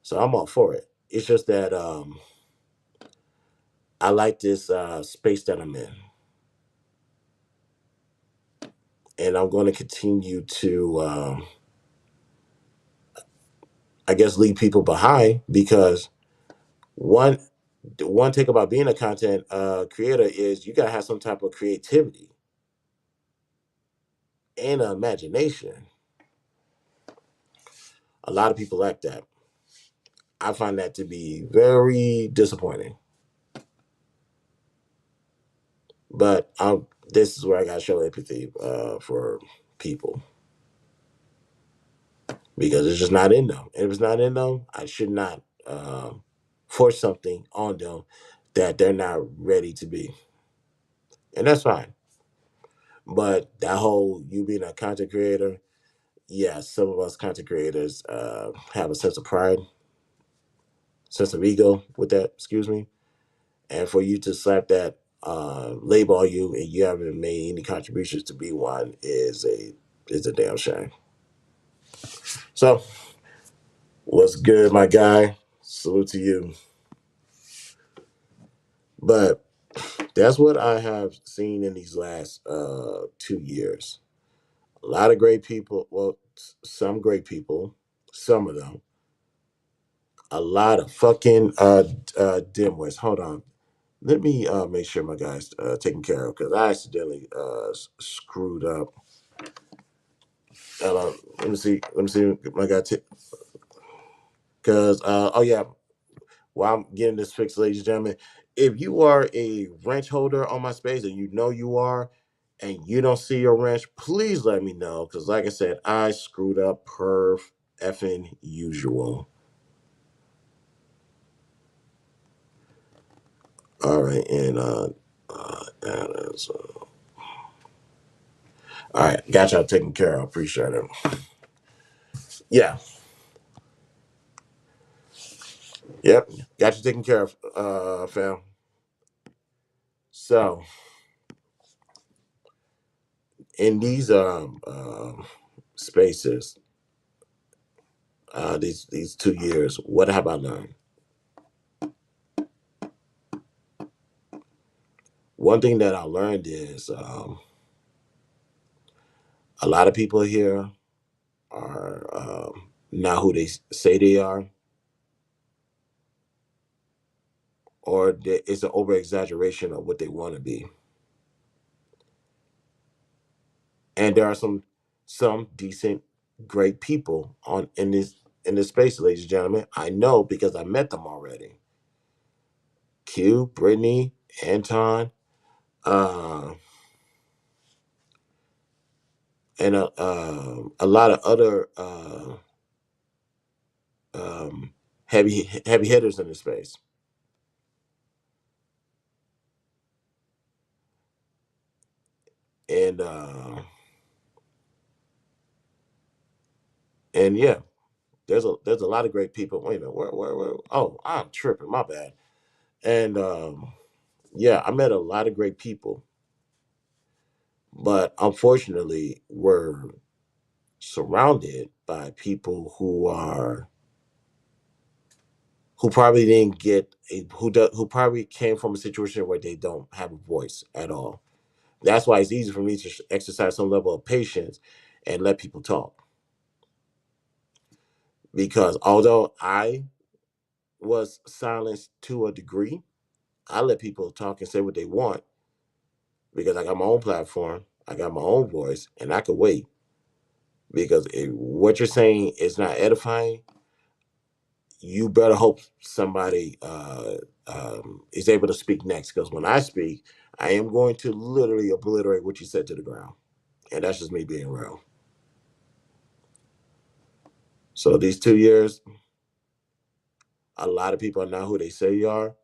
So I'm all for it. It's just that I like this space that I'm in. And I'm going to continue to, I guess, leave people behind because one one thing about being a content creator is you gotta have some type of creativity and imagination. A lot of people lack that. I find that to be very disappointing. But this is where I gotta show empathy for people because it's just not in them. If it's not in them, I should not force something on them that they're not ready to be, and that's fine. But that whole you being a content creator, yeah, some of us content creators have a sense of pride, sense of ego with that. Excuse me, and for you to slap that label on you and you haven't made any contributions to be one is a damn shame. So, what's good, my guy? Salute to you. But that's what I have seen in these last 2 years. A lot of great people. Well, some great people. Some of them. A lot of fucking dimwits. Hold on. Let me make sure my guy's taken care of because I accidentally screwed up. Let me see. Let me see my guy. Because oh yeah, while I'm getting this fixed, ladies and gentlemen, if you are a wrench holder on my space and you know you are, and you don't see your wrench, please let me know. Because like I said, I screwed up per effing usual. All right, and all right, got y'all taken care of. Appreciate it. Yeah, yep, got you taken care of, fam. So in these spaces, these 2 years, what have I learned? One thing that I learned is a lot of people here are not who they say they are, or it's an over exaggeration of what they want to be. And there are some decent, great people on in this space, ladies and gentlemen. I know because I met them already. Q, Brittany, Anton, uh, and a lot of other heavy hitters in the space. And and yeah, there's a lot of great people. Wait a minute, where? Oh, I'm tripping. My bad. And yeah, I met a lot of great people, but unfortunately, we're surrounded by people who probably didn't get who probably came from a situation where they don't have a voice at all. That's why it's easy for me to exercise some level of patience and let people talk. Because although I was silenced to a degree, I let people talk and say what they want because I got my own platform, I got my own voice, and I could wait. Because if what you're saying is not edifying, you better hope somebody is able to speak next. Because when I speak, I am going to literally obliterate what you said to the ground. And that's just me being real. So these 2 years, a lot of people are not who they say you are.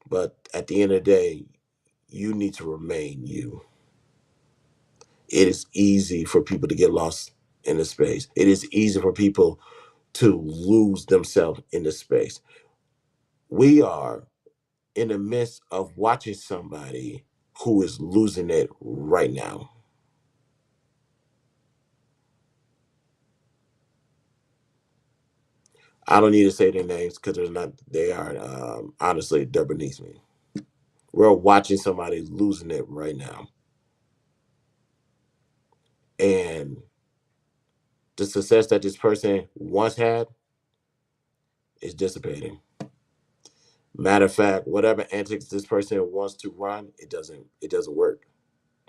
But at the end of the day, you need to remain you. It is easy for people to get lost in the space. It is easy for people to lose themselves in the space. We are in the midst of watching somebody who is losing it right now. I don't need to say their names because they're not. They are honestly they're beneath me. We're watching somebody losing it right now, and the success that this person once had is dissipating. Matter of fact, whatever antics this person wants to run, it doesn't. It doesn't work.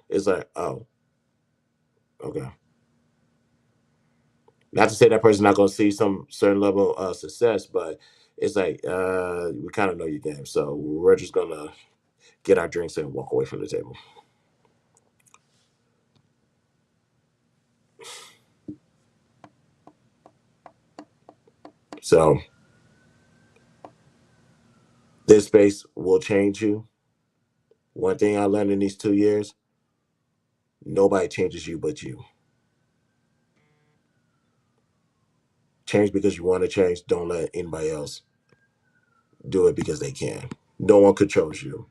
It's like, oh, okay. Not to say that person's not going to see some certain level of success, but it's like we kind of know your game, so we're just gonna get our drinks and walk away from the table. So this space will change you. One thing I learned in these 2 years: nobody changes you but you. Change because you want to change. Don't let anybody else do it because they can. No one controls you.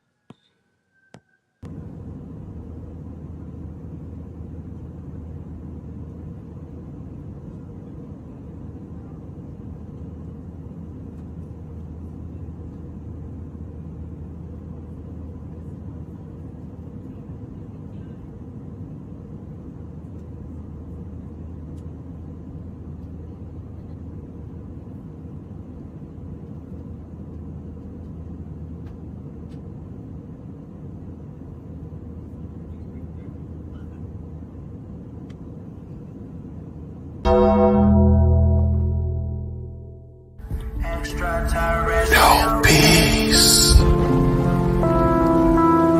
No peace.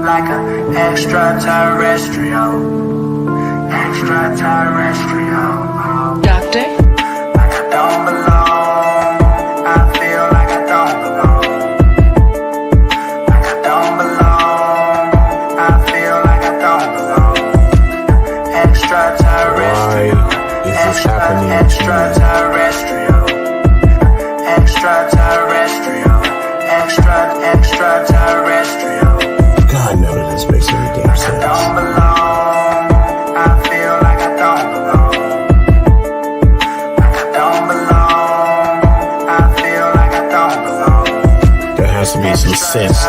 Like an extraterrestrial. Extraterrestrial. Doctor, Like I don't belong. I feel like I don't belong. Like I don't belong. I feel like I don't belong. Extraterrestrial. Why is this happening to me? Extraterrestrial. Extraterrestrial. Extraterrestrial. God, none of this makes any damn I sense. don't belong. I feel like I don't belong. Like I don't belong. I feel like I don't belong. There has to be some sense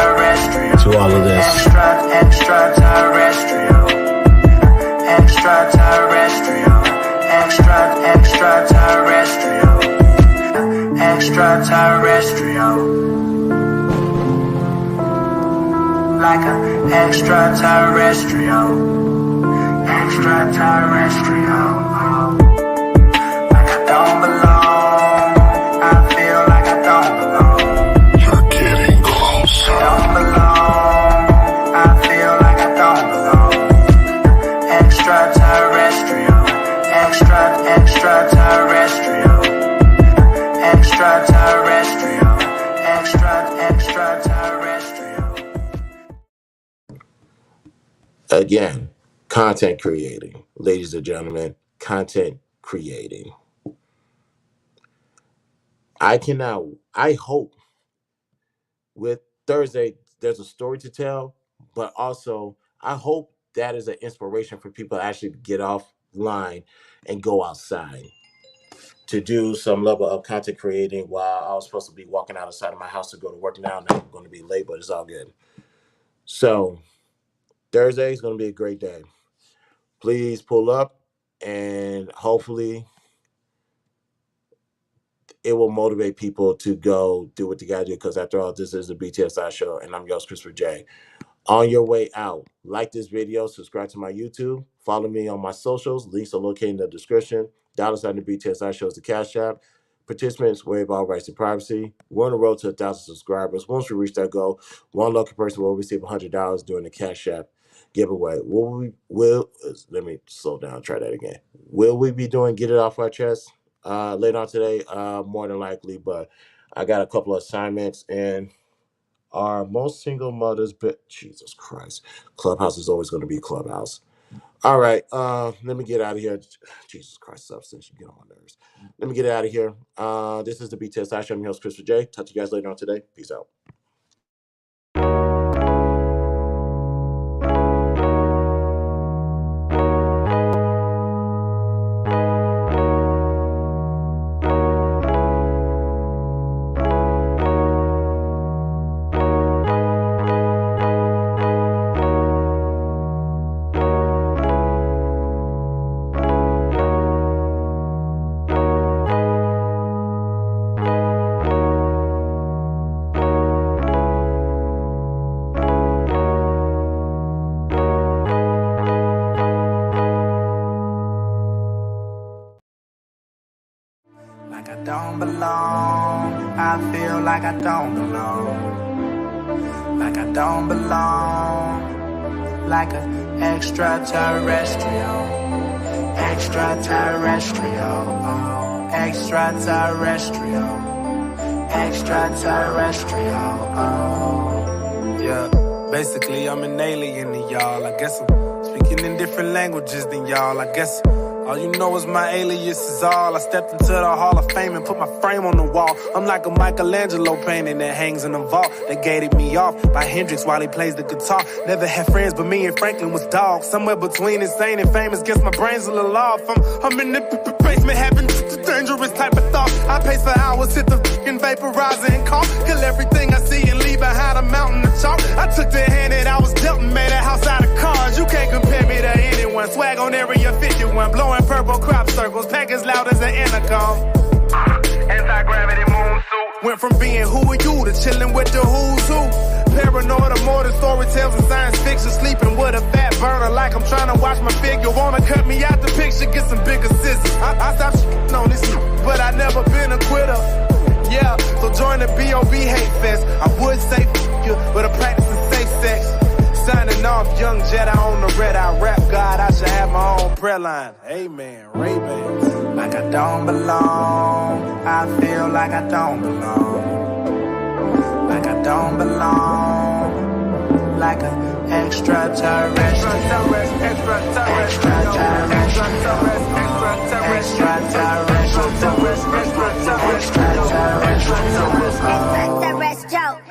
to all of this. Extraterrestrial. Extraterrestrial. Extraterrestrial. Extraterrestrial. Like an extraterrestrial. Extraterrestrial. Like I don't belong. I feel like I don't belong. You're getting closer. Don't belong. I feel like I don't belong. Extraterrestrial. Extraterrestrial. Extraterrestrial. Extraterrestrial. Again, content creating. Ladies and gentlemen, content creating. I hope with Thursday, there's a story to tell, but also I hope that is an inspiration for people to actually get offline and go outside to do some level of content creating while I was supposed to be walking outside of my house to go to work now. Now I'm going to be late, but it's all good. So Thursday is going to be a great day. Please pull up and hopefully it will motivate people to go do what they got to do because after all, this is the BTSI show and I'm your host, Christopher J. On your way out, like this video, subscribe to my YouTube, follow me on my socials. Links are located in the description. $sign the BTSI shows the Cash App. Participants waive all rights to privacy. We're on the road to 1,000 subscribers. Once we reach that goal, one lucky person will receive $100 during the Cash App giveaway. Let me slow down, try that again. Will we be doing Get It Off Our Chest later on today? More than likely, but I got a couple of assignments and are most single mothers, but Jesus Christ, Clubhouse is always going to be Clubhouse. All right, let me get out of here. Jesus Christ, substance, you get on my nerves. Let me get out of here. This is the BTSI show. I'm your host, Christopher J. Talk to you guys later on today. Peace out. Like I don't belong, I feel like I don't belong. Like I don't belong, like an extraterrestrial. Extraterrestrial, oh, extraterrestrial. Extraterrestrial, oh. Yeah, basically I'm an alien to y'all. I guess I'm speaking in different languages than y'all. I guess all you know is my alias is all. I stepped into the Hall of Fame and put my frame on the wall. I'm like a Michelangelo painting that hangs in a vault. They gated me off by Hendrix while he plays the guitar. Never had friends, but me and Franklin was dogs. Somewhere between insane and famous, guess my brain's a little off. I'm in the basement having dangerous type of thoughts. I pace for hours, hit the fucking vaporizer and cough. Kill everything I see and leave behind a mountain of chalk. I took the hand that I was dealt and made a house out of cards. You can't compare me to anyone. Swag on Area 51, blowing purple crop circles, pack as loud as an intercom. Anti-gravity moon suit. Went from being who are you to chilling with the who's who. Paranoid or more than story tales and science fiction. Sleeping with a fat burner like I'm trying to watch my figure. Wanna cut me out the picture, get some bigger scissors. I stopped shitting on this, but I never been a quitter. Yeah, so join the B.O.B. hate fest. I would say you, but I'm practicing safe sex. Signing off, young Jedi on the red eye rap God. I should have my own prayer line. Amen, Ray-Bans. Like I don't belong, I feel like I don't belong. Like I don't belong, like an extraterrestrial. Extraterrestrial.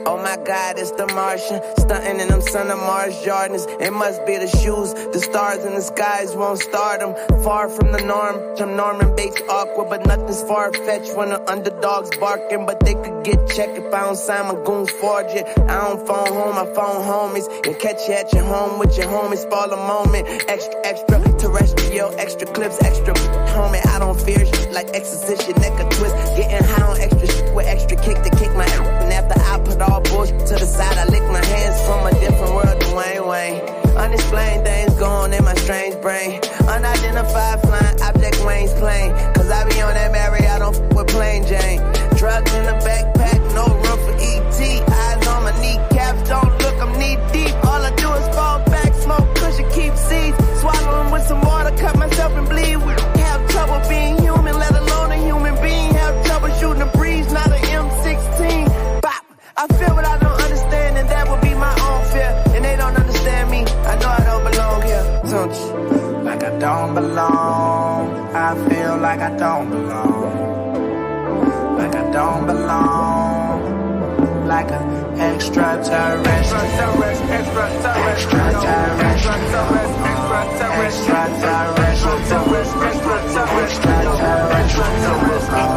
Oh my God, it's the Martian, stunting in them son of Mars Jordans. It must be the shoes, the stars in the skies won't start them. Far from the norm, I'm Norman Bates awkward, but nothing's far-fetched when the underdogs barking. But they could get checked if I don't sign my goons forge it. I don't phone home, I phone homies. And catch you at your home with your homies, spoil a moment. Extra terrestrial, extra clips, extra homie. I don't fear shit like exorcist, neck a twist. Getting high on extra shit with extra kick to kick my ass. And after I put all bullshit to the side, I lick my hands from a different world to Wayne. Unexplained things going in my strange brain. Unidentified flying object Wayne's plane. Cause I be on that Mary, I don't f with plain Jane. Drugs in the backpack, no room for E.T. Eyes on my kneecaps, don't look, I'm knee deep. All I do is fall back, smoke cushion, keep seeds. Swallowing with some water, cut myself and bleed. We have trouble being human, let alone a human being. Have trouble shooting a breeze, not an M16. Bop, I feel what I don't understand, and that would be my own fear. And they don't understand me, I know I don't belong here. Don't you? Like I don't belong, I feel like I don't belong. Like I don't belong, like an extraterrestrial. Extraterrestrial.